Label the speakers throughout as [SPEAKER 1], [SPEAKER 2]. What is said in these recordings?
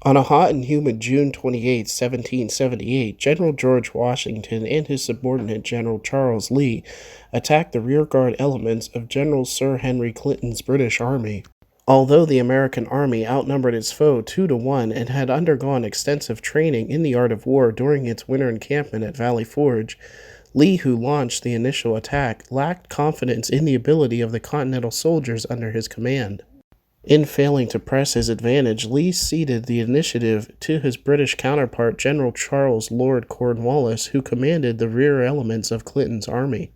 [SPEAKER 1] On a hot and humid June 28, 1778, General George Washington and his subordinate General Charles Lee attacked the rearguard elements of General Sir Henry Clinton's British Army. Although the American army outnumbered its foe 2-1 and had undergone extensive training in the art of war during its winter encampment at Valley Forge, Lee, who launched the initial attack, lacked confidence in the ability of the Continental soldiers under his command. In failing to press his advantage, Lee ceded the initiative to his British counterpart General Charles Lord Cornwallis, who commanded the rear elements of Clinton's army.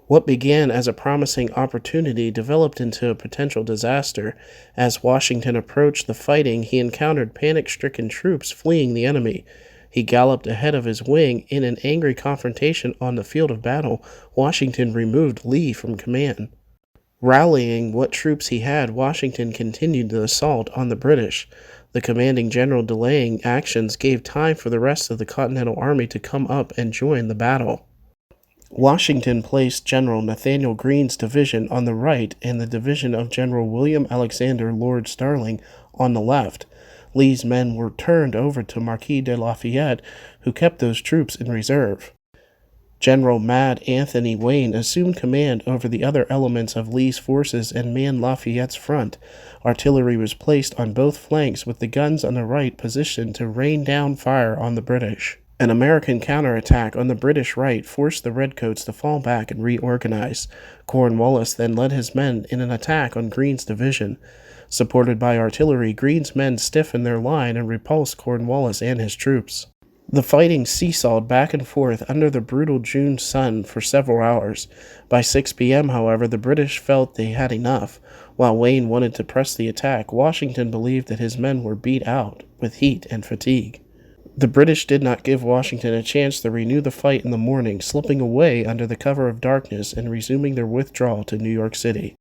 [SPEAKER 1] What began as a promising opportunity developed into a potential disaster. As Washington approached the fighting, he encountered panic-stricken troops fleeing the enemy. He galloped ahead of his wing. In an angry confrontation on the field of battle, Washington removed Lee from command. Rallying what troops he had, Washington continued the assault on the British. The commanding general delaying actions gave time for the rest of the Continental Army to come up and join the battle. Washington placed General Nathanael Greene's division on the right and the division of General William Alexander Lord Starling on the left. Lee's men were turned over to Marquis de Lafayette, who kept those troops in reserve. General Mad Anthony Wayne assumed command over the other elements of Lee's forces and manned Lafayette's front. Artillery was placed on both flanks, with the guns on the right positioned to rain down fire on the British. An American counterattack on the British right forced the Redcoats to fall back and reorganize. Cornwallis then led his men in an attack on Greene's division. Supported by artillery, Greene's men stiffened their line and repulsed Cornwallis and his troops. The fighting seesawed back and forth under the brutal June sun for several hours. By 6 p.m., however, the British felt they had enough. While Wayne wanted to press the attack, Washington believed that his men were beat out with heat and fatigue. The British did not give Washington a chance to renew the fight in the morning, slipping away under the cover of darkness and resuming their withdrawal to New York City.